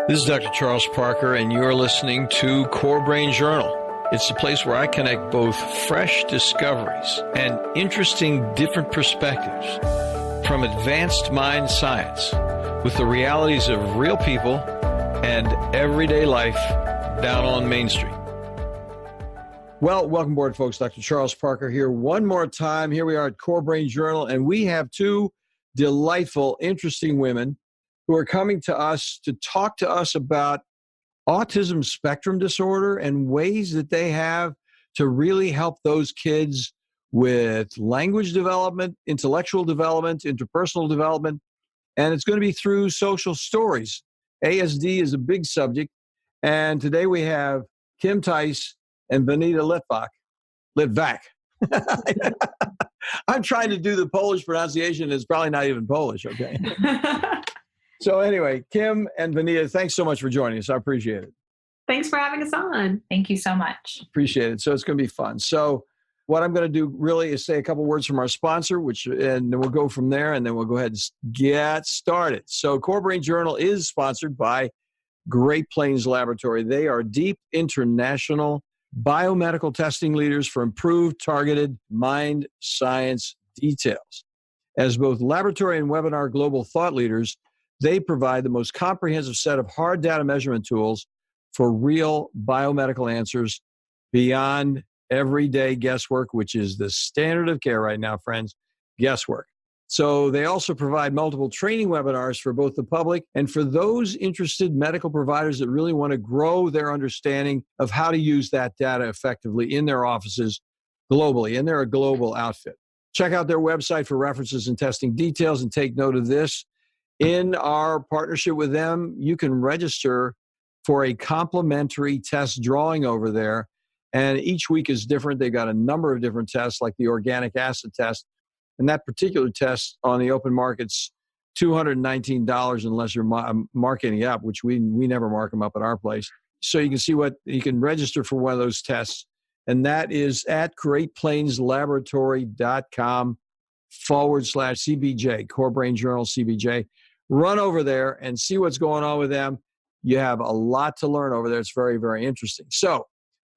This is Dr. Charles Parker, and you're listening to Core Brain Journal. It's the place where I connect both fresh discoveries and interesting different perspectives from advanced mind science with the realities of real people and everyday life down on Main Street. Well, welcome aboard, folks. Dr. Charles Parker here one more time. Here we are at Core Brain Journal, and we have two delightful, interesting women who are coming to us to talk to us about autism spectrum disorder and ways that they have to really help those kids with language development, intellectual development, interpersonal development, and it's going to be through social stories. ASD is a big subject, and today we have Kim Tice and Venita Litvack. I'm trying to do the Polish pronunciation. It's probably not even Polish, okay? So anyway, Kim and Venita, thanks so much for joining us. I appreciate it. Thanks for having us on. Thank you so much. Appreciate it. So it's going to be fun. So what I'm going to do really is say a couple words from our sponsor, and then we'll go from there, and then we'll go ahead and get started. So Core Brain Journal is sponsored by Great Plains Laboratory. They are deep international biomedical testing leaders for improved targeted mind science details. As both laboratory and webinar global thought leaders, they provide the most comprehensive set of hard data measurement tools for real biomedical answers beyond everyday guesswork, which is the standard of care right now, friends, guesswork. So they also provide multiple training webinars for both the public and for those interested medical providers that really want to grow their understanding of how to use that data effectively in their offices globally. And they're a global outfit. Check out their website for references and testing details, and take note of this. In our partnership with them, you can register for a complimentary test drawing over there. And each week is different. They've got a number of different tests, like the organic acid test. And that particular test on the open market's $219 unless you're marking it up, which we never mark them up at our place. So you can see what you can register for one of those tests. And that is at greatplainslaboratory.com/CBJ, Core Brain Journal CBJ. Run over there and see what's going on with them. You have a lot to learn over there. It's very, very interesting. So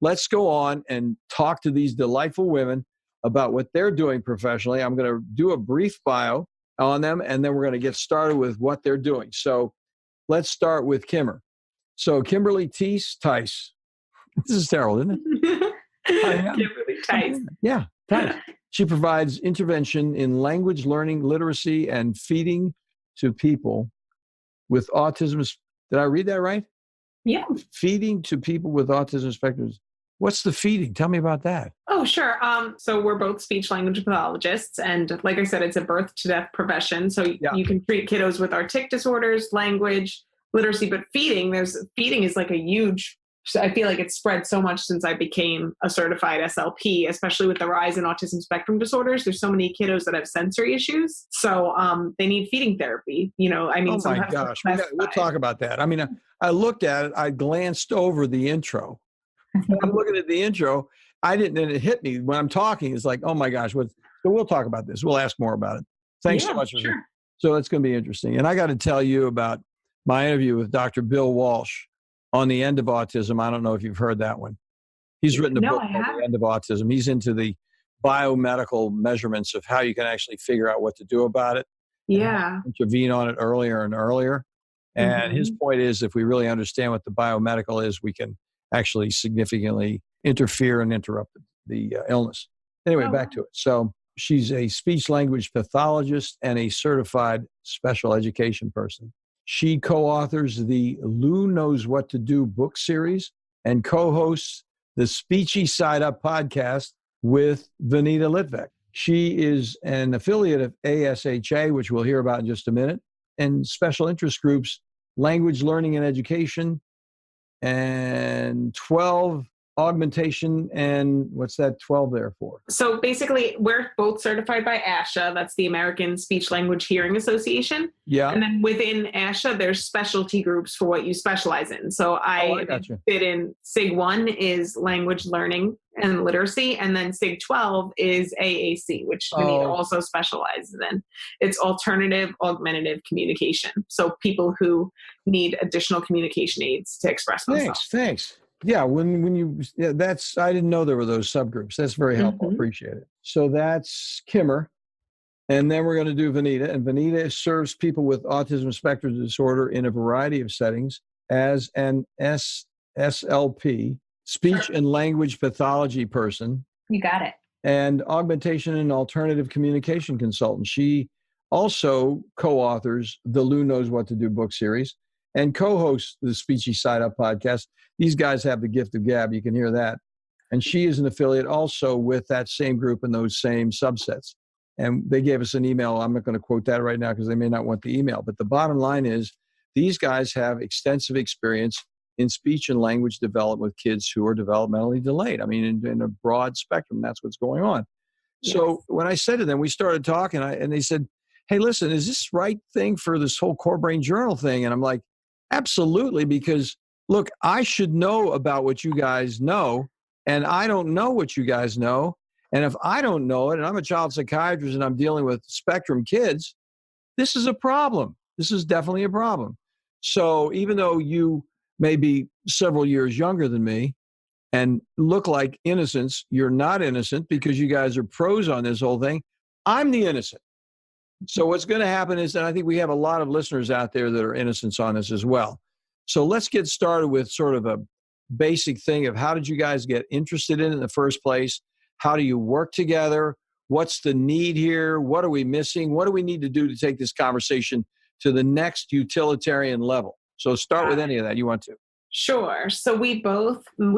let's go on and talk to these delightful women about what they're doing professionally. I'm going to do a brief bio on them, and then we're going to get started with what they're doing. So let's start with Kimmer. So Kimberly Tice. This is terrible, isn't it? Kimberly Tice. Yeah, Tice. She provides intervention in language learning, literacy, and feeding to people with autism. Did I read that right? Yeah. Feeding to people with autism spectrum. What's the feeding? Tell me about that. Oh, sure. So we're both speech language pathologists. And like I said, it's a birth to death profession. So you can treat kiddos with tic disorders, language, literacy, but feeding is like a huge, I feel like it's spread so much since I became a certified SLP, especially with the rise in autism spectrum disorders. There's so many kiddos that have sensory issues. So they need feeding therapy. Oh my gosh. We'll talk about that. I mean, I looked at it. I glanced over the intro. I'm looking at the intro. And it hit me when I'm talking. It's like, oh my gosh. So we'll talk about this. We'll ask more about it. Thanks so much. Sure. So it's going to be interesting. And I got to tell you about my interview with Dr. Bill Walsh on the end of autism. I don't know if you've heard that one. He's written a book called The End of Autism. He's into the biomedical measurements of how you can actually figure out what to do about it. Yeah. Intervene on it earlier and earlier. And his point is, if we really understand what the biomedical is, we can actually significantly interfere and interrupt the illness. Anyway, back to it. So she's a speech language pathologist and a certified special education person. She co-authors the Lou Knows What to Do book series and co-hosts the Speechie Side Up podcast with Venita Litvack. She is an affiliate of ASHA, which we'll hear about in just a minute, and special interest groups, language learning and education, and 12 augmentation. And what's that 12 there for? So basically, we're both certified by ASHA. That's the American Speech Language Hearing Association. Yeah. And then within ASHA, there's specialty groups for what you specialize in. So I fit in SIG 1 is language learning and literacy. And then SIG 12 is AAC, which Vanita also specializes in. It's alternative augmentative communication. So people who need additional communication aids to express themselves. Thanks. Yeah, that's, I didn't know there were those subgroups. That's very helpful. Appreciate it. So that's Kimmer. And then we're going to do Vanita. And Vanita serves people with autism spectrum disorder in a variety of settings as an SLP, speech and language pathology person. You got it. And augmentation and alternative communication consultant. She also co-authors the Lou Knows What to Do book series and co-hosts the Speechie Side Up podcast. These guys have the gift of gab. You can hear that. And she is an affiliate also with that same group and those same subsets. And they gave us an email. I'm not going to quote that right now because they may not want the email. But the bottom line is these guys have extensive experience in speech and language development with kids who are developmentally delayed. I mean, in a broad spectrum, that's what's going on. Yes. So when I said to them, we started talking, and they said, hey, listen, is this the right thing for this whole Core Brain Journal thing? And I'm like, absolutely, because look, I should know about what you guys know, and I don't know what you guys know. And if I don't know it, and I'm a child psychiatrist and I'm dealing with spectrum kids, this is a problem. This is definitely a problem. So even though you may be several years younger than me and look like innocents, you're not innocent because you guys are pros on this whole thing. I'm the innocent. So what's going to happen is that I think we have a lot of listeners out there that are innocents on this as well. So let's get started with sort of a basic thing of how did you guys get interested in it in the first place? How do you work together? What's the need here? What are we missing? What do we need to do to take this conversation to the next utilitarian level? So start with any of that you want to. Sure. So we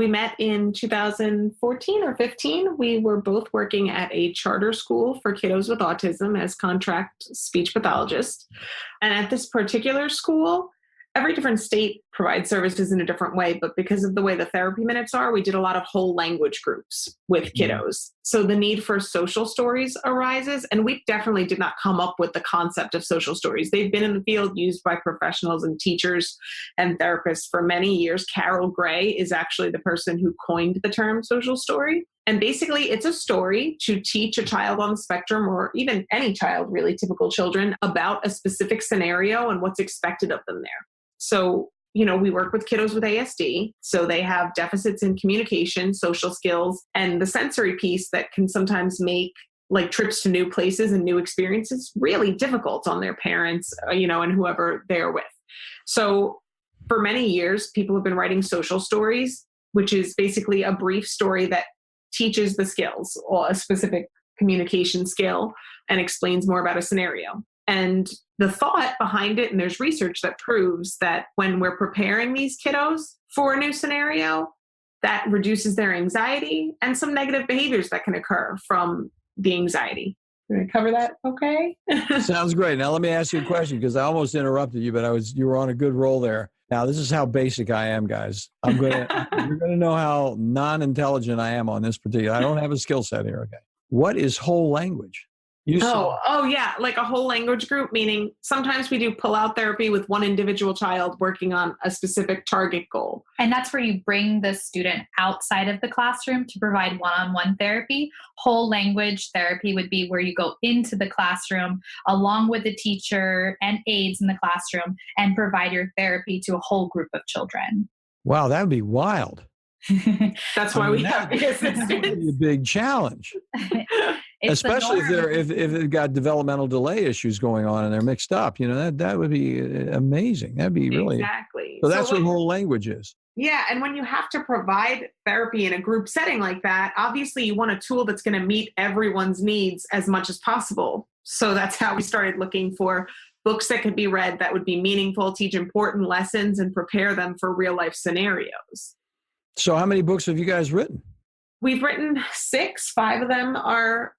met in 2014 or 15. We were both working at a charter school for kiddos with autism as contract speech pathologists. And at this particular school, every different state provides services in a different way, but because of the way the therapy minutes are, we did a lot of whole language groups with kiddos. So the need for social stories arises, and we definitely did not come up with the concept of social stories. They've been in the field used by professionals and teachers and therapists for many years. Carol Gray is actually the person who coined the term social story. And basically, it's a story to teach a child on the spectrum, or even any child, really typical children, about a specific scenario and what's expected of them there. So, we work with kiddos with ASD. So they have deficits in communication, social skills, and the sensory piece that can sometimes make like trips to new places and new experiences really difficult on their parents, and whoever they're with. So for many years, people have been writing social stories, which is basically a brief story that teaches the skills or a specific communication skill and explains more about a scenario. And the thought behind it, and there's research that proves that when we're preparing these kiddos for a new scenario, that reduces their anxiety and some negative behaviors that can occur from the anxiety. Did I cover that okay? Sounds great. Now let me ask you a question, because I almost interrupted you, but you were on a good roll there. Now this is how basic I am, guys. You're gonna know how non-intelligent I am on this particular. I don't have a skill set here. Okay. What is whole language? Yeah. Like a whole language group, meaning sometimes we do pull-out therapy with one individual child working on a specific target goal. And that's where you bring the student outside of the classroom to provide one-on-one therapy. Whole language therapy would be where you go into the classroom along with the teacher and aides in the classroom and provide your therapy to a whole group of children. Wow, that would be wild. That's why we have the assistants. That would be a big challenge. Especially if they've got developmental delay issues going on and they're mixed up, that would be amazing. That'd be really exactly. So that's what whole language is. Yeah, and when you have to provide therapy in a group setting like that, obviously you want a tool that's going to meet everyone's needs as much as possible. So that's how we started looking for books that could be read that would be meaningful, teach important lessons, and prepare them for real life scenarios. So how many books have you guys written? We've written 6. 5 of them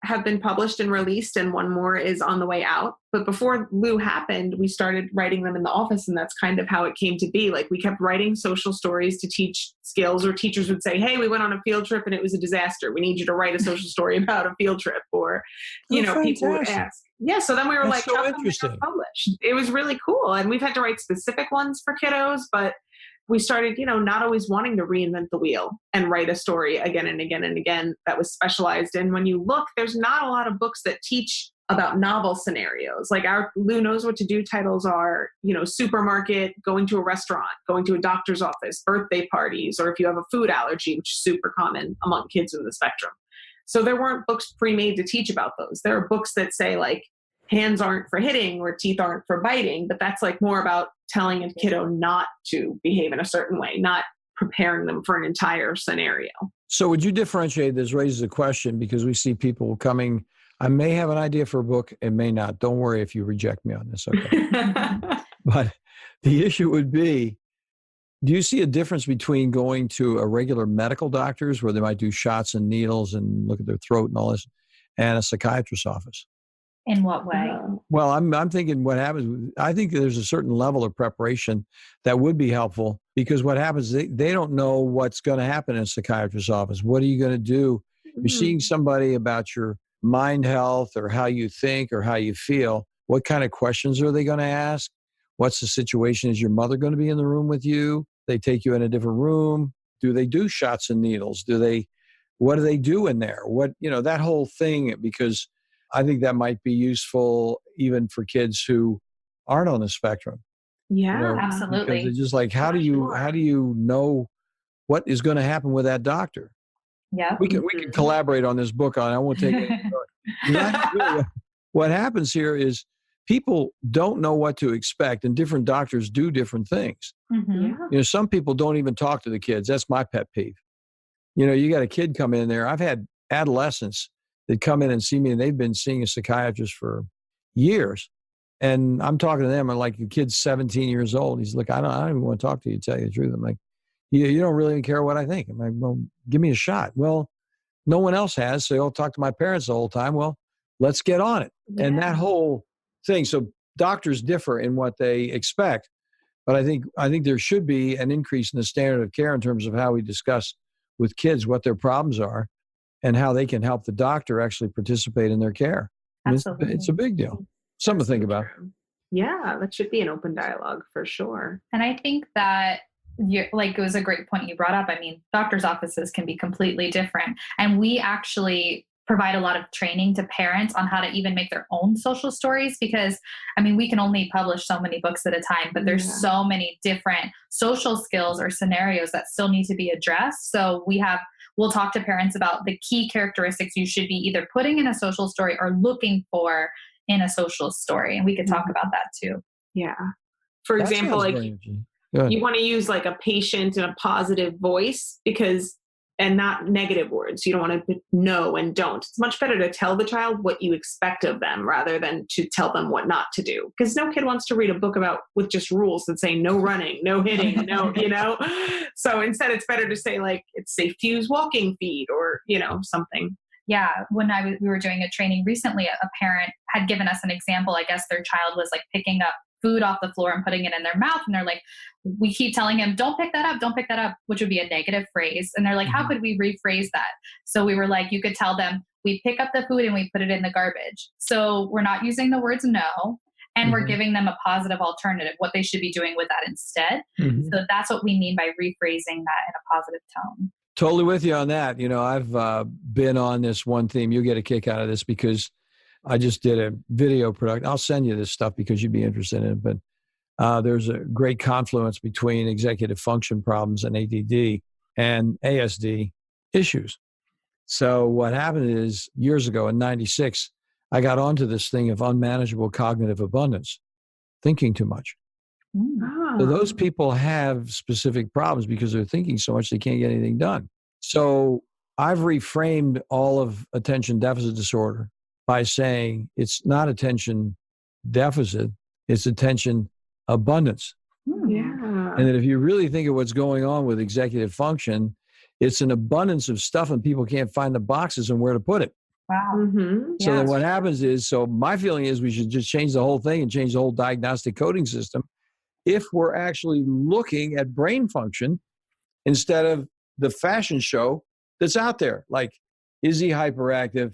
have been published and released, and one more is on the way out. But before Lou happened, we started writing them in the office, and that's kind of how it came to be. Like, we kept writing social stories to teach skills, or teachers would say, hey, we went on a field trip and it was a disaster. We need you to write a social story about a field trip. Or, people would ask. Yeah, so then we were that's like, so how interesting. come they got published? It was really cool. And we've had to write specific ones for kiddos, but we started, not always wanting to reinvent the wheel and write a story again and again and again that was specialized. And when you look, there's not a lot of books that teach about novel scenarios. Like our Lou Knows What to Do titles are, supermarket, going to a restaurant, going to a doctor's office, birthday parties, or if you have a food allergy, which is super common among kids in the spectrum. So there weren't books pre-made to teach about those. There are books that say like hands aren't for hitting or teeth aren't for biting, but that's like more about telling a kiddo not to behave in a certain way, not preparing them for an entire scenario. So would you differentiate, this raises a question because we see people coming, I may have an idea for a book and may not. Don't worry if you reject me on this, okay? But the issue would be, do you see a difference between going to a regular medical doctor's where they might do shots and needles and look at their throat and all this, and a psychiatrist's office? In what way? Well, I'm thinking what happens, I think there's a certain level of preparation that would be helpful because what happens, they don't know what's going to happen in a psychiatrist's office. What are you going to do? You're seeing somebody about your mind health or how you think or how you feel. What kind of questions are they going to ask? What's the situation? Is your mother going to be in the room with you? They take you in a different room. Do they do shots and needles? What do they do in there? That whole thing, because I think that might be useful even for kids who aren't on the spectrum. Yeah, absolutely. Because it's just like, how do you know what is going to happen with that doctor? Yeah. We can collaborate on this book. I won't take it. What happens here is people don't know what to expect, and different doctors do different things. Mm-hmm. Yeah. Some people don't even talk to the kids. That's my pet peeve. You got a kid come in there. I've had adolescents that come in and see me, and they've been seeing a psychiatrist for years. And I'm talking to them, and like the kid's 17 years old. He's like, I don't even want to talk to you, to tell you the truth. I'm like, you don't really care what I think. I'm like, well, give me a shot. Well, no one else has, so I'll talk to my parents the whole time. Well, let's get on it. Yeah. And that whole thing. So doctors differ in what they expect, but I think there should be an increase in the standard of care in terms of how we discuss with kids what their problems are and how they can help the doctor actually participate in their care. Absolutely. It's a big deal. Something to think about. Yeah, that should be an open dialogue for sure. And I think that it was a great point you brought up. I mean, doctors' offices can be completely different. And we actually provide a lot of training to parents on how to even make their own social stories because, we can only publish so many books at a time, but there's so many different social skills or scenarios that still need to be addressed. So we'll talk to parents about the key characteristics you should be either putting in a social story or looking for in a social story. And we could talk about that too. Yeah. For example, you want to use like a patient and a positive voice and not negative words. You don't want to know and don't. It's much better to tell the child what you expect of them rather than to tell them what not to do. Because no kid wants to read a book with just rules that say no running, no hitting, no. So instead it's better to say like, it's safe to use walking feet or, something. Yeah. When we were doing a training recently, a parent had given us an example. I guess their child was like picking up food off the floor and putting it in their mouth. And they're like, we keep telling him, don't pick that up, which would be a negative phrase. And they're like, how could we rephrase that? So we were like, you could tell them, we pick up the food and we put it in the garbage. So we're not using the words no, and we're giving them a positive alternative, what they should be doing with that instead. So that's what we mean by rephrasing that in a positive tone. Totally with you on that. I've been on this one theme. You'll get a kick out of this because I just did a video production. I'll send you this stuff because you'd be interested in it. But there's a great confluence between executive function problems and ADD and ASD issues. So what happened is years ago in 96, I got onto this thing of unmanageable cognitive abundance, thinking too much. Oh. So those people have specific problems because they're thinking so much they can't get anything done. So I've reframed all of attention deficit disorder by saying it's not attention deficit, it's attention abundance. Yeah. And that if you really think of what's going on with executive function, it's an abundance of stuff and people can't find the boxes and where to put it. Wow. So then what happens is, my feeling is we should just change the whole thing and change the whole diagnostic coding system if we're actually looking at brain function instead of the fashion show that's out there. Like, is he hyperactive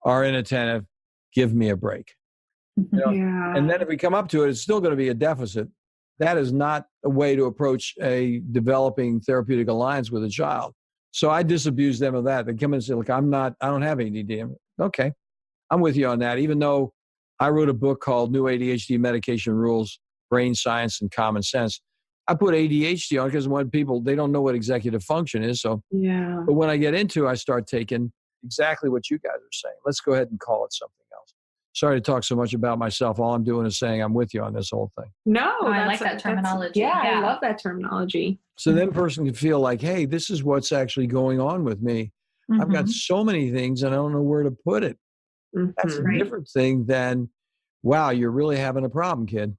or inattentive? Give me a break. And then if we come up to it, it's still going to be a deficit that is not a way to approach a developing therapeutic alliance with a child. So I disabuse them of that. They come in and say, look, I don't have ADD. Okay, I'm with you on that. Even though I wrote a book called New ADHD Medication Rules, Brain Science and Common Sense. I put ADHD on because when people, they don't know what executive function is. So, yeah. But when I get into, I start taking exactly what you guys are saying. Let's go ahead and call it something else. Sorry to talk so much about myself. All I'm doing is saying I'm with you on this whole thing. No, I like that terminology. Yeah, I love that terminology. So then person can feel like, hey, this is what's actually going on with me. Mm-hmm. I've got so many things and I don't know where to put it. Mm-hmm. That's a different thing than, wow, you're really having a problem, kid.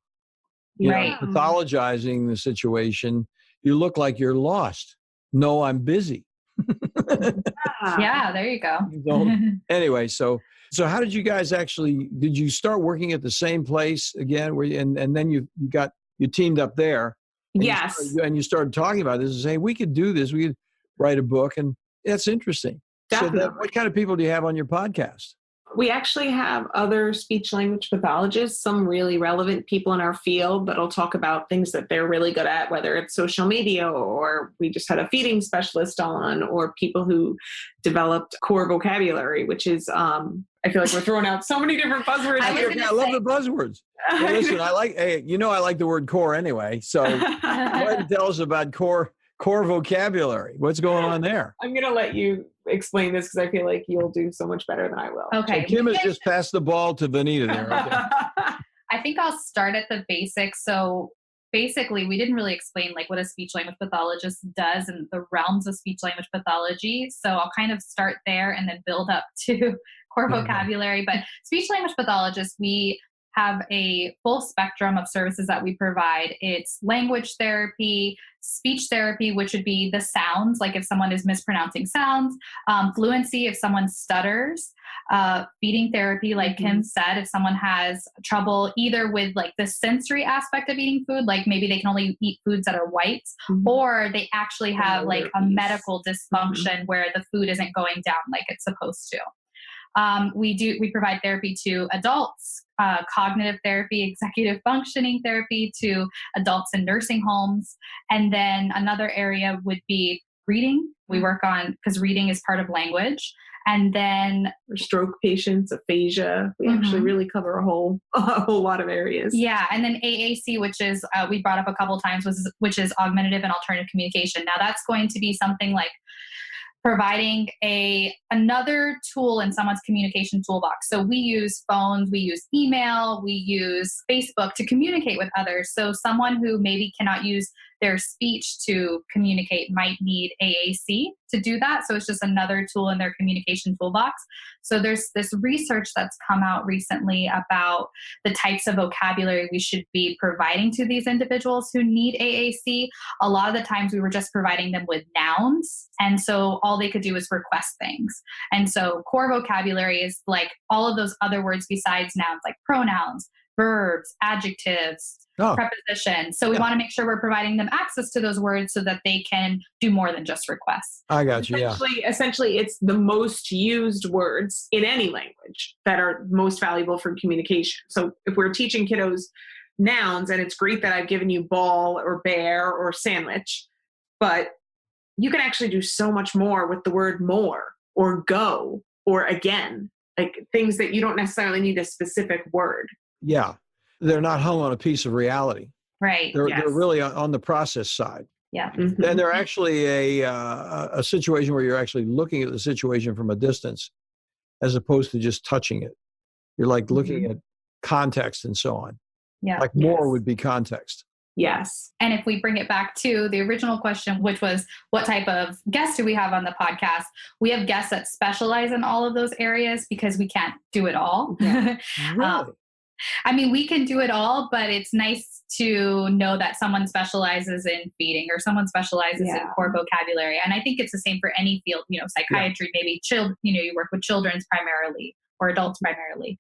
You know, pathologizing the situation, you look like you're lost. No, I'm busy. Yeah, there you go. Anyway, so how did you guys did you start working at the same place again? Where and then you teamed up there? Yes. And you started talking about this and saying, we could do this. We could write a book. And that's interesting. Definitely. So what kind of people do you have on your podcast? We actually have other speech language pathologists, some really relevant people in our field that'll talk about things that they're really good at, whether it's social media, or we just had a feeding specialist on, or people who developed core vocabulary, which is, I feel like we're throwing out so many different buzzwords. I love the buzzwords. Well, listen, I like the word core anyway. So go ahead and tell us about core vocabulary. What's going on there? I'm going to let you explain this because I feel like you'll do so much better than I will. Okay. So Kim has just passed the ball to Venita there. Okay. I think I'll start at the basics. So basically, we didn't really explain like what a speech language pathologist does and the realms of speech language pathology. So I'll kind of start there and then build up to core vocabulary. But speech language pathologists, we have a full spectrum of services that we provide. It's language therapy, speech therapy, which would be the sounds, like if someone is mispronouncing sounds, fluency if someone stutters, feeding therapy, like Kim said, if someone has trouble either with like the sensory aspect of eating food, like maybe they can only eat foods that are white, or they actually have like a medical dysfunction where the food isn't going down like it's supposed to. We provide therapy to adults, cognitive therapy, executive functioning therapy to adults in nursing homes. And then another area would be reading. We work on, because reading is part of language. And then for stroke patients, aphasia, we actually really cover a whole lot of areas. Yeah. And then AAC, which is, we brought up a couple of times, which is augmentative and alternative communication. Now that's going to be something like providing another tool in someone's communication toolbox. So we use phones, we use email, we use Facebook to communicate with others. So someone who maybe cannot use their speech to communicate might need AAC to do that. So it's just another tool in their communication toolbox. So there's this research that's come out recently about the types of vocabulary we should be providing to these individuals who need AAC. A lot of the times we were just providing them with nouns. And so all they could do is request things. And so core vocabulary is like all of those other words besides nouns, like pronouns, verbs, adjectives, prepositions. So we want to make sure we're providing them access to those words so that they can do more than just requests. I got you. Essentially, it's the most used words in any language that are most valuable for communication. So if we're teaching kiddos nouns, and it's great that I've given you ball or bear or sandwich, but you can actually do so much more with the word more or go or again, like things that you don't necessarily need a specific word. Yeah. They're not hung on a piece of reality. Right. They're really on the process side. Yeah. Then they're actually a situation where you're actually looking at the situation from a distance as opposed to just touching it. You're like looking at context and so on. Yeah. Like more would be context. Yes. And if we bring it back to the original question, which was what type of guests do we have on the podcast? We have guests that specialize in all of those areas because we can't do it all. Yeah. Really? I mean, we can do it all, but it's nice to know that someone specializes in feeding or someone specializes in core vocabulary. And I think it's the same for any field, psychiatry, maybe you work with children's primarily or adults primarily.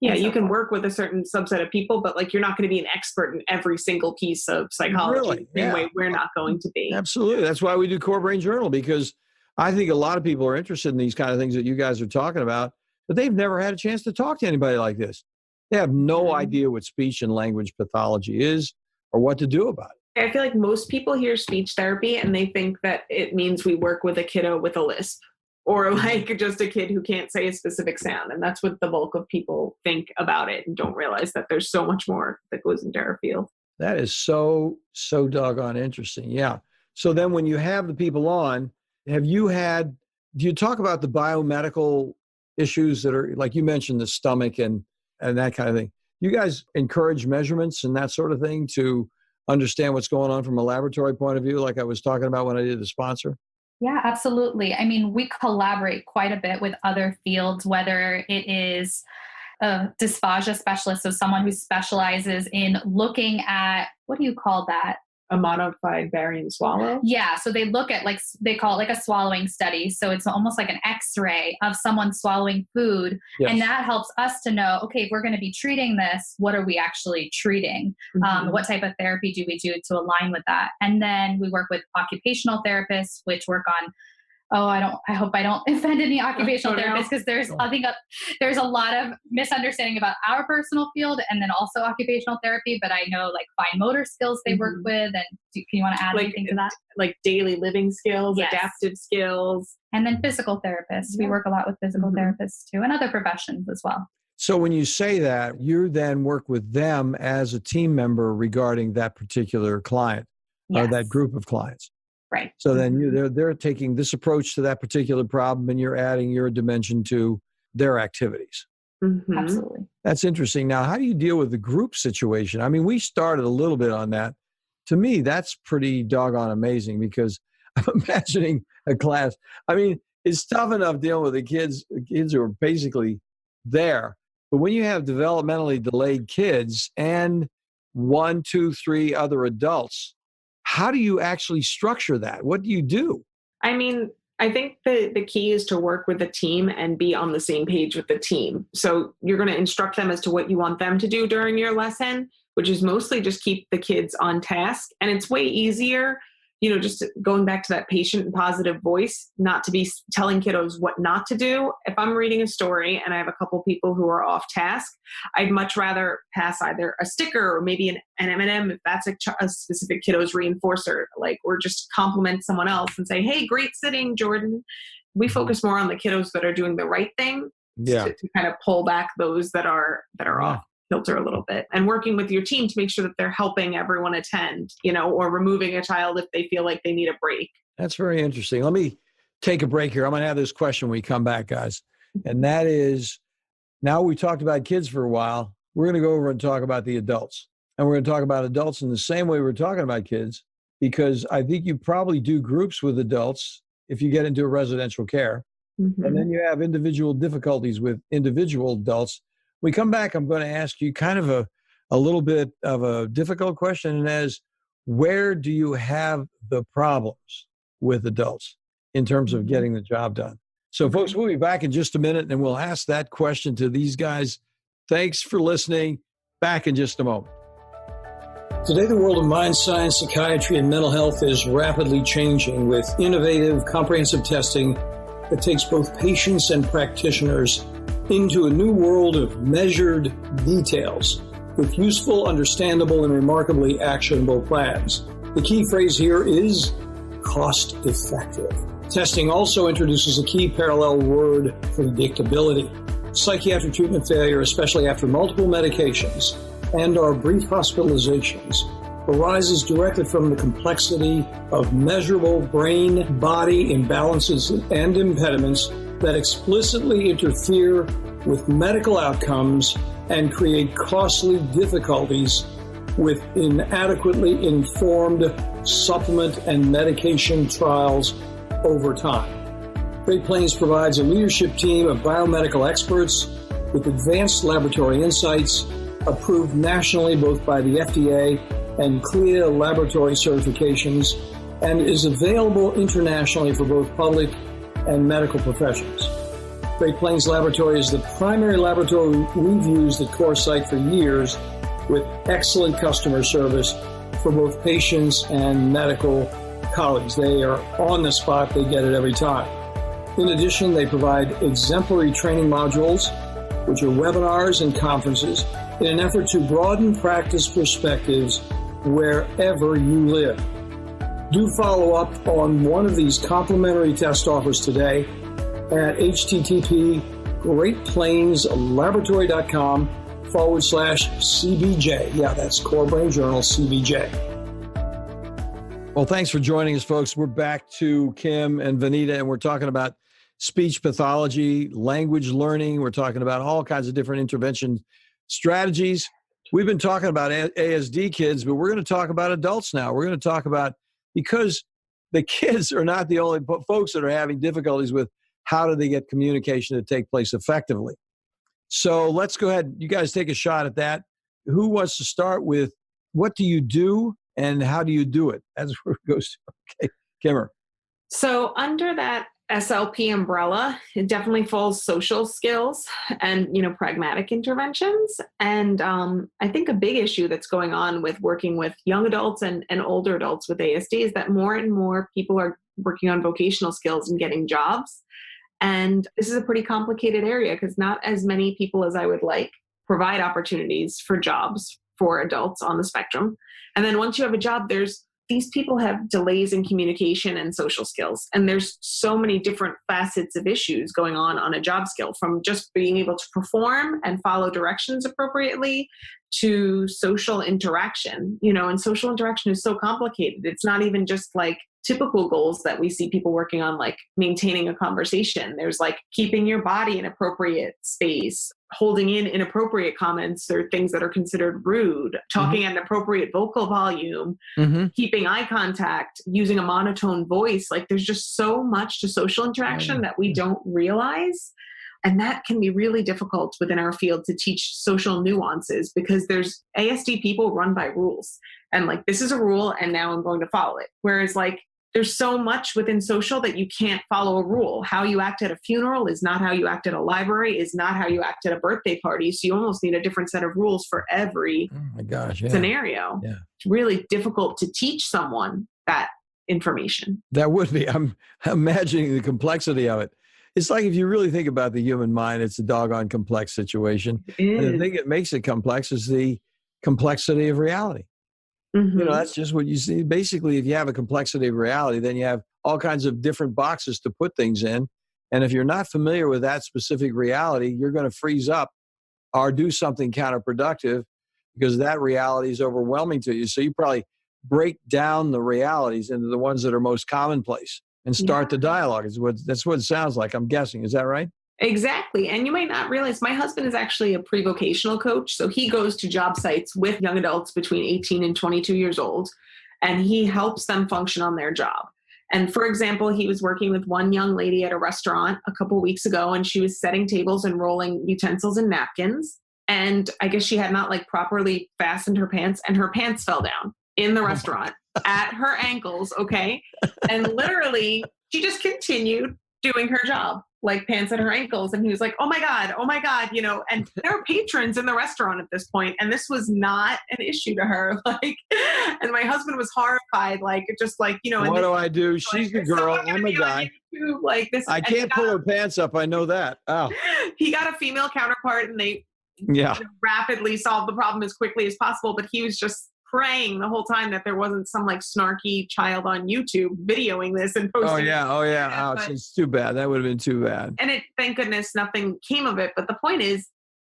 Yeah, you can work with a certain subset of people, but like you're not going to be an expert in every single piece of psychology. The same way we're not going to be. Absolutely. That's why we do Core Brain Journal, because I think a lot of people are interested in these kind of things that you guys are talking about, but they've never had a chance to talk to anybody like this. They have no idea what speech and language pathology is or what to do about it. I feel like most people hear speech therapy and they think that it means we work with a kiddo with a lisp or like just a kid who can't say a specific sound. And that's what the bulk of people think about it and don't realize that there's so much more that goes into our field. That is so doggone interesting. Yeah. So then when you have the people on, do you talk about the biomedical issues that are, like you mentioned, the stomach and that kind of thing? You guys encourage measurements and that sort of thing to understand what's going on from a laboratory point of view, like I was talking about when I did the sponsor? Yeah, absolutely. I mean, we collaborate quite a bit with other fields, whether it is a dysphagia specialist, so someone who specializes in looking at, what do you call that? A modified barium swallow? Yeah. So they look at, like, they call it like a swallowing study. So it's almost like an x-ray of someone swallowing food. Yes. And that helps us to know, okay, if we're going to be treating this, what are we actually treating? Mm-hmm. What type of therapy do we do to align with that? And then we work with occupational therapists, which work on, I hope I don't offend any occupational therapists, because there's a lot of misunderstanding about our personal field and then also occupational therapy. But I know like fine motor skills they work with. And can you want to add anything to that? Like daily living skills, yes. Adaptive skills. And then physical therapists. We work a lot with physical therapists too, and other professions as well. So when you say that, you then work with them as a team member regarding that particular client or that group of clients. Right. So then they're taking this approach to that particular problem, and you're adding your dimension to their activities. Mm-hmm. Absolutely. That's interesting. Now, how do you deal with the group situation? I mean, we started a little bit on that. To me, that's pretty doggone amazing, because I'm imagining a class. I mean, it's tough enough dealing with the kids who are basically there. But when you have developmentally delayed kids and 1, 2, 3 other adults, how do you actually structure that? What do you do? I mean, I think the key is to work with the team and be on the same page with the team. So you're going to instruct them as to what you want them to do during your lesson, which is mostly just keep the kids on task. And it's way easier, just going back to that patient and positive voice, not to be telling kiddos what not to do. If I'm reading a story and I have a couple people who are off task, I'd much rather pass either a sticker or maybe an M&M if that's a specific kiddo's reinforcer, or just compliment someone else and say, hey, great sitting, Jordan. We focus more on the kiddos that are doing the right thing to kind of pull back those that are off filter a little bit, and working with your team to make sure that they're helping everyone attend, or removing a child if they feel like they need a break. That's very interesting. Let me take a break here. I'm going to have this question when we come back, guys. And that is, now we talked about kids for a while. We're going to go over and talk about the adults. And we're going to talk about adults in the same way we're talking about kids, because I think you probably do groups with adults if you get into residential care. Mm-hmm. And then you have individual difficulties with individual adults. When we come back, I'm going to ask you kind of a little bit of a difficult question, and that is, where do you have the problems with adults in terms of getting the job done? So, folks, we'll be back in just a minute, and we'll ask that question to these guys. Thanks for listening. Back in just a moment. Today, the world of mind science, psychiatry, and mental health is rapidly changing with innovative, comprehensive testing that takes both patients and practitioners into a new world of measured details with useful, understandable, and remarkably actionable plans. The key phrase here is cost-effective. Testing also introduces a key parallel word, predictability. Psychiatric treatment failure, especially after multiple medications and or brief hospitalizations, arises directly from the complexity of measurable brain-body imbalances and impediments that explicitly interfere with medical outcomes and create costly difficulties with inadequately informed supplement and medication trials over time. Great Plains provides a leadership team of biomedical experts with advanced laboratory insights, approved nationally both by the FDA and CLIA laboratory certifications, and is available internationally for both public and medical professions. Great Plains Laboratory is the primary laboratory we've used at CoreSite for years, with excellent customer service for both patients and medical colleagues. They are on the spot. They get it every time. In addition, they provide exemplary training modules, which are webinars and conferences, in an effort to broaden practice perspectives wherever you live. Do follow up on one of these complimentary test offers today at http://greatplainslaboratory.com/CBJ. Yeah, that's Core Brain Journal CBJ. Well, thanks for joining us, folks. We're back to Kim and Venita, and we're talking about speech pathology, language learning. We're talking about all kinds of different intervention strategies. We've been talking about ASD kids, but we're going to talk about adults now. We're going to talk about, because the kids are not the only folks that are having difficulties with how do they get communication to take place effectively. So let's go ahead. You guys take a shot at that. Who wants to start with what do you do and how do you do it? That's where it goes. Okay, Kimmer. So under that SLP umbrella, it definitely falls social skills and, pragmatic interventions. And I think a big issue that's going on with working with young adults and older adults with ASD is that more and more people are working on vocational skills and getting jobs. And this is a pretty complicated area because not as many people as I would like provide opportunities for jobs for adults on the spectrum. And then once you have a job, these people have delays in communication and social skills. And there's so many different facets of issues going on a job skill, from just being able to perform and follow directions appropriately to social interaction, and social interaction is so complicated. It's not even just like typical goals that we see people working on, like maintaining a conversation. There's like keeping your body in appropriate space, holding in inappropriate comments or things that are considered rude, talking at an appropriate vocal volume, keeping eye contact, using a monotone voice. Like there's just so much to social interaction that we don't realize. And that can be really difficult within our field to teach social nuances because there's ASD people run by rules. And like, this is a rule and now I'm going to follow it. Whereas like, there's so much within social that you can't follow a rule. How you act at a funeral is not how you act at a library, is not how you act at a birthday party. So you almost need a different set of rules for every scenario. Yeah. It's really difficult to teach someone that information. That would be. I'm imagining the complexity of it. It's like if you really think about the human mind, it's a doggone complex situation. And the thing that makes it complex is the complexity of reality. That's just what you see. Basically, if you have a complexity of reality, then you have all kinds of different boxes to put things in. And if you're not familiar with that specific reality, you're going to freeze up or do something counterproductive because that reality is overwhelming to you. So you probably break down the realities into the ones that are most commonplace and start the dialogue. That's what it sounds like, I'm guessing. Is that right? Exactly. And you might not realize my husband is actually a pre-vocational coach. So he goes to job sites with young adults between 18 and 22 years old, and he helps them function on their job. And for example, he was working with one young lady at a restaurant a couple of weeks ago, and she was setting tables and rolling utensils and napkins. And I guess she had not like properly fastened her pants, and her pants fell down in the restaurant at her ankles. Okay. And literally she just continued doing her job, like pants at her ankles. And he was like, oh my God, and there are patrons in the restaurant at this point, and this was not an issue to her. Like, and my husband was horrified, what do I do? She's the girl, I'm a guy. Like this, I can't pull her pants up. I know that. Oh, he got a female counterpart and they rapidly solved the problem as quickly as possible. But he was just praying the whole time that there wasn't some like snarky child on YouTube videoing this and posting. Oh yeah. It's too bad. That would have been too bad. And thank goodness nothing came of it. But the point is,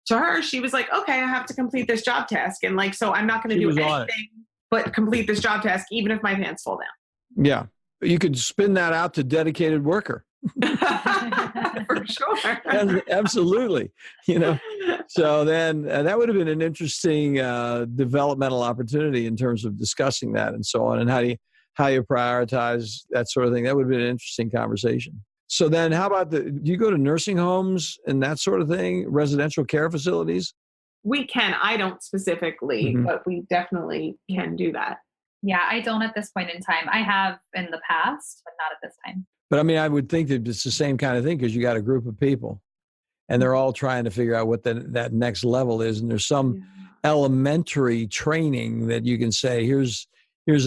to her, she was like, okay, I have to complete this job task. And like, so I'm not going to do anything but complete this job task, even if my pants fall down. Yeah. You could spin that out to dedicated worker. For sure. Absolutely. So then that would have been an interesting developmental opportunity in terms of discussing that and so on, and how you prioritize that sort of thing. That would have been an interesting conversation. So then how about do you go to nursing homes and that sort of thing, residential care facilities? We can. I don't specifically, but we definitely can do that. Yeah, I don't at this point in time. I have in the past, but not at this time. But I mean, I would think that it's the same kind of thing because you got a group of people and they're all trying to figure out what that next level is. And there's some elementary training that you can say, here's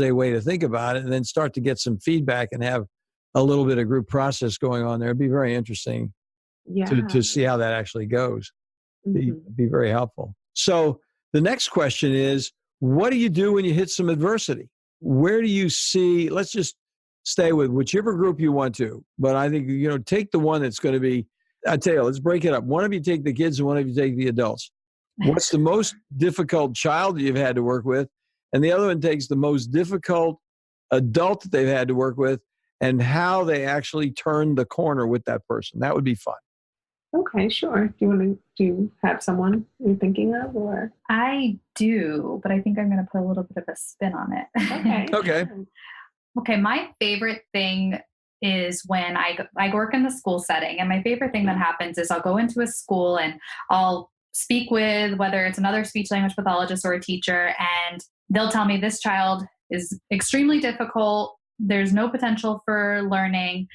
a way to think about it, and then start to get some feedback and have a little bit of group process going on there. It'd be very interesting to see how that actually goes. Be very helpful. So the next question is, what do you do when you hit some adversity? Where do you see, let's just stay with whichever group you want to, but I think, take the one that's going to be, I tell you, let's break it up. One of you take the kids and one of you take the adults. What's the most difficult child you've had to work with? And the other one takes the most difficult adult that they've had to work with and how they actually turn the corner with that person. That would be fun. Okay, sure. Do you have someone you're thinking of, or? I do, but I think I'm going to put a little bit of a spin on it. Okay. Okay. Okay, my favorite thing is when I work in the school setting, and my favorite thing that happens is I'll go into a school and I'll speak with whether it's another speech language pathologist or a teacher, and they'll tell me this child is extremely difficult. There's no potential for learning.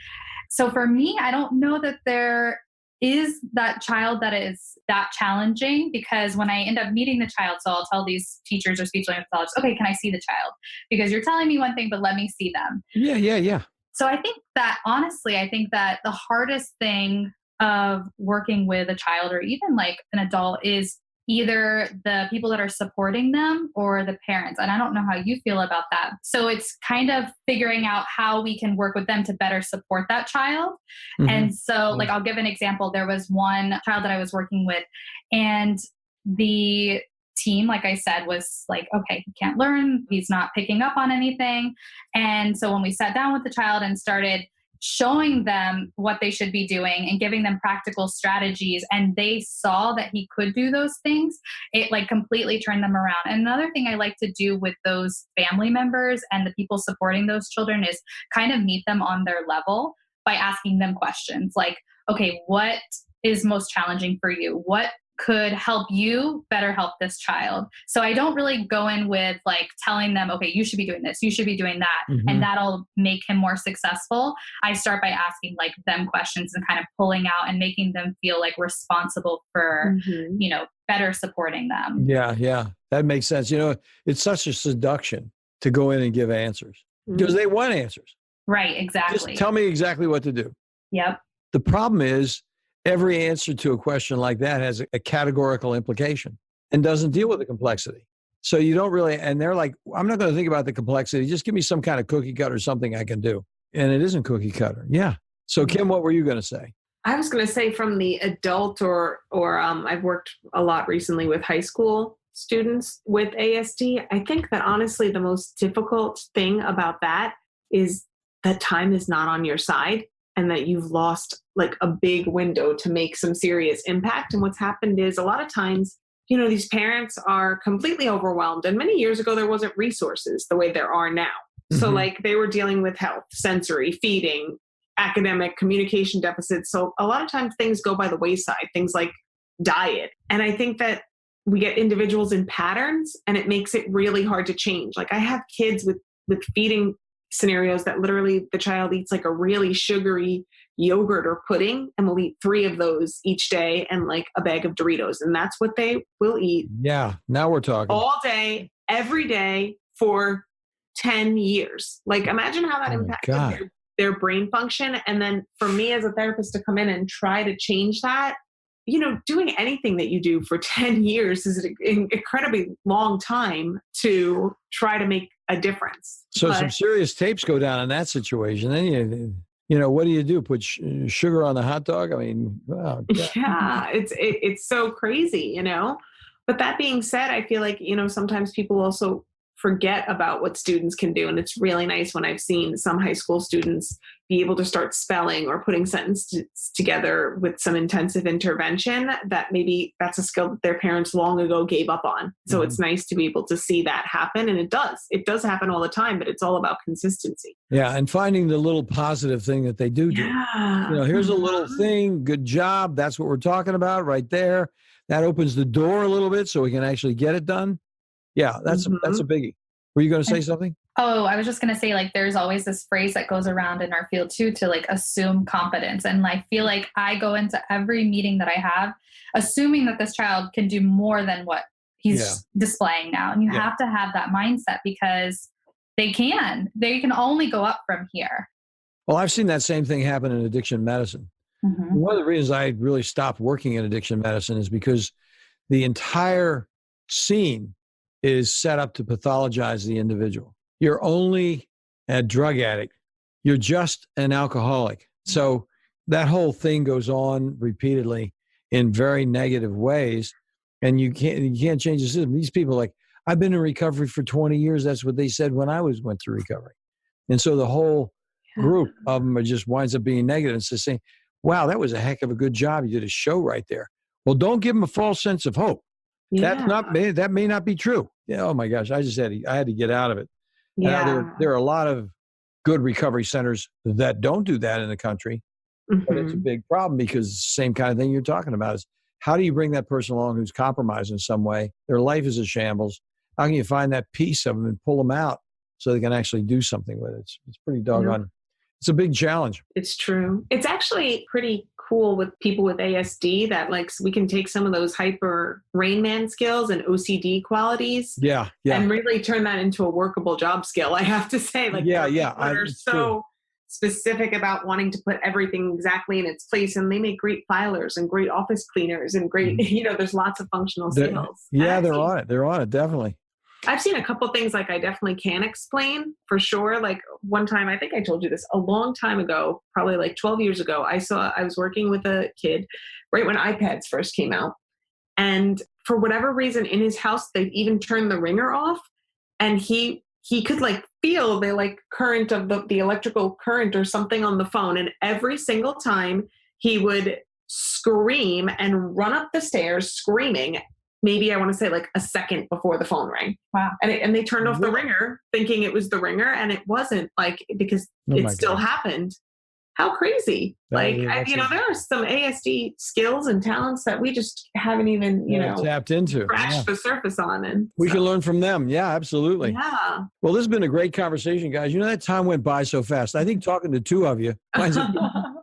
So for me, I don't know that there is that child that is that challenging, because when I end up meeting the child, so I'll tell these teachers or speech language pathologists, okay, can I see the child? Because you're telling me one thing, but let me see them. Yeah. So I think that the hardest thing of working with a child or even like an adult is either the people that are supporting them or the parents. And I don't know how you feel about that. So it's kind of figuring out how we can work with them to better support that child. Mm-hmm. And so like, I'll give an example. There was one child that I was working with, and the team, like I said, was like, okay, he can't learn. He's not picking up on anything. And so when we sat down with the child and started showing them what they should be doing and giving them practical strategies, and they saw that he could do those things, it like completely turned them around. And another thing I like to do with those family members and the people supporting those children is kind of meet them on their level by asking them questions like, okay, what is most challenging for you? What could help you better help this child? So I don't really go in with like telling them, okay, you should be doing this, you should be doing that, and that'll make him more successful. I start by asking like them questions and kind of pulling out and making them feel like responsible for, better supporting them. Yeah. That makes sense. It's such a seduction to go in and give answers because they want answers. Right, exactly. Just tell me exactly what to do. Yep. The problem is, every answer to a question like that has a categorical implication and doesn't deal with the complexity. So you don't really, and they're like, I'm not going to think about the complexity. Just give me some kind of cookie cutter, something I can do. And it isn't cookie cutter. Yeah. So Kim, what were you going to say? I was going to say from the adult or I've worked a lot recently with high school students with ASD. I think that honestly, the most difficult thing about that is that time is not on your side, and that you've lost like a big window to make some serious impact. And what's happened is a lot of times, these parents are completely overwhelmed. And many years ago, there wasn't resources the way there are now. So like they were dealing with health, sensory, feeding, academic, communication deficits. So a lot of times things go by the wayside, things like diet. And I think that we get individuals in patterns, and it makes it really hard to change. Like I have kids with feeding scenarios that literally the child eats like a really sugary yogurt or pudding, and will eat 3 of those each day and like a bag of Doritos. And that's what they will eat. Yeah. Now we're talking. All day, every day for 10 years. Like imagine how that impacted their brain function. And then for me as a therapist to come in and try to change that, doing anything that you do for 10 years is an incredibly long time to try to make a difference. So some serious tapes go down in that situation. Then what do you do? Put sugar on the hot dog? I mean, wow. Yeah, it's so crazy, But that being said, I feel like, sometimes people also forget about what students can do. And it's really nice when I've seen some high school students be able to start spelling or putting sentences together with some intensive intervention, that maybe that's a skill that their parents long ago gave up on. So it's nice to be able to see that happen. And it does happen all the time, but it's all about consistency. Yeah. And finding the little positive thing that they do. Yeah. Here's a little thing. Good job. That's what we're talking about right there. That opens the door a little bit so we can actually get it done. Yeah, that's a biggie. Were you going to say something? Oh, I was just going to say, like, there's always this phrase that goes around in our field too, to like assume competence. And I feel like I go into every meeting that I have, assuming that this child can do more than what he's displaying now. And you have to have that mindset, because they can only go up from here. Well, I've seen that same thing happen in addiction medicine. One of the reasons I really stopped working in addiction medicine is because the entire scene is set up to pathologize the individual. You're only a drug addict. You're just an alcoholic. So that whole thing goes on repeatedly in very negative ways. And you can't change the system. These people like, I've been in recovery for 20 years. That's what they said when I went through recovery. And so the whole group of them just winds up being negative and saying, wow, that was a heck of a good job. You did a show right there. Well, don't give them a false sense of hope. Yeah. That may not be true. Yeah, oh my gosh, I had to get out of it. Yeah. There are a lot of good recovery centers that don't do that in the country, but it's a big problem because the same kind of thing you're talking about is how do you bring that person along who's compromised in some way? Their life is a shambles. How can you find that piece of them and pull them out so they can actually do something with it? It's pretty doggone. It's a big challenge. It's true. It's actually pretty cool with people with ASD that like we can take some of those hyper Rain Man skills and OCD qualities and really turn that into a workable job skill. I have to say, like, they're so specific about wanting to put everything exactly in its place, and they make great filers and great office cleaners and great, there's lots of functional skills. They're on it. They're on it. Definitely. I've seen a couple things like I definitely can explain for sure. Like one time, I think I told you this a long time ago, probably like 12 years ago, I was working with a kid right when iPads first came out. And for whatever reason in his house, they'd even turned the ringer off, and he could like feel the like current of the electrical current or something on the phone. And every single time he would scream and run up the stairs screaming. Maybe I want to say like a second before the phone rang. Wow. And they turned off the ringer thinking it was the ringer, and it wasn't, like, because it still happened. How crazy. There are some ASD skills and talents that we just haven't even, tapped into, scratched the surface on. And we can learn from them. Yeah, absolutely. Yeah. Well, this has been a great conversation, guys. That time went by so fast. I think talking to two of you,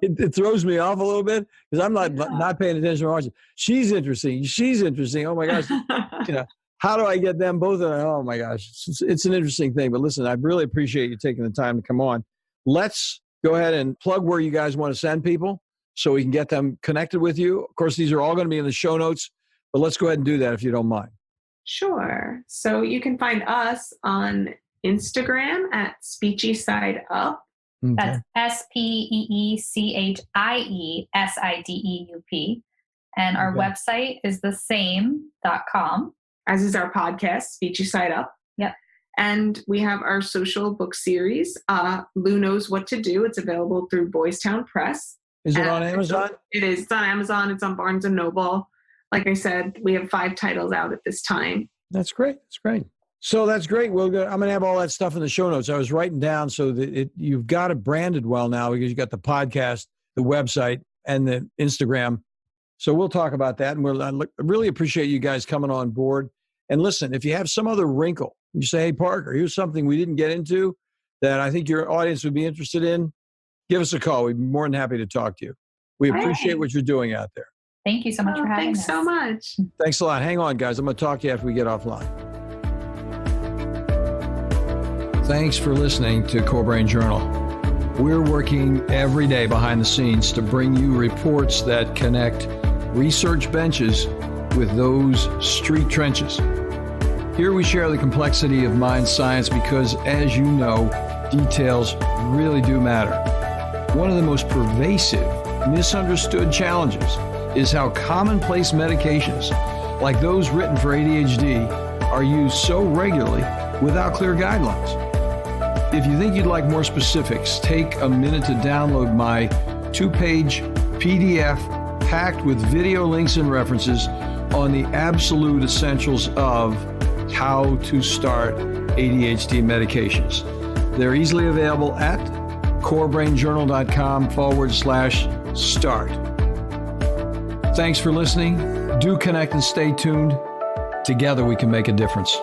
it throws me off a little bit because I'm not paying attention to Marcia. She's interesting. Oh my gosh. How do I get them both? Oh my gosh. It's an interesting thing. But listen, I really appreciate you taking the time to come on. Let's go ahead and plug where you guys want to send people so we can get them connected with you. Of course, these are all going to be in the show notes, but let's go ahead and do that if you don't mind. Sure. So you can find us on Instagram at Speechie Side Up. Okay. That's SPEECHIESIDEUP. And our website is the same.com. As is our podcast, Speechie Side Up. Yep. And we have our social book series, Lou Knows What to Do. It's available through Boys Town Press. Is it on Amazon? It is. It's on Amazon. It's on Barnes & Noble. Like I said, we have 5 titles out at this time. That's great. That's great. So that's great. I'm going to have all that stuff in the show notes. I was writing down so that you've got it branded well now because you got the podcast, the website, and the Instagram. So we'll talk about that. And I really appreciate you guys coming on board. And listen, if you have some other wrinkle, you say, hey, Parker, here's something we didn't get into that I think your audience would be interested in, give us a call. We'd be more than happy to talk to you. We appreciate what you're doing out there. Thank you so much for having us. Thanks so much. Thanks a lot. Hang on, guys. I'm going to talk to you after we get offline. Thanks for listening to Core Brain Journal. We're working every day behind the scenes to bring you reports that connect research benches with those street trenches. Here we share the complexity of mind science because, as you know, details really do matter. One of the most pervasive, misunderstood challenges is how commonplace medications, like those written for ADHD, are used so regularly without clear guidelines. If you think you'd like more specifics, take a minute to download my 2-page PDF packed with video links and references on the absolute essentials of how to start ADHD medications. They're easily available at corebrainjournal.com/start. Thanks for listening. Do connect and stay tuned. Together we can make a difference.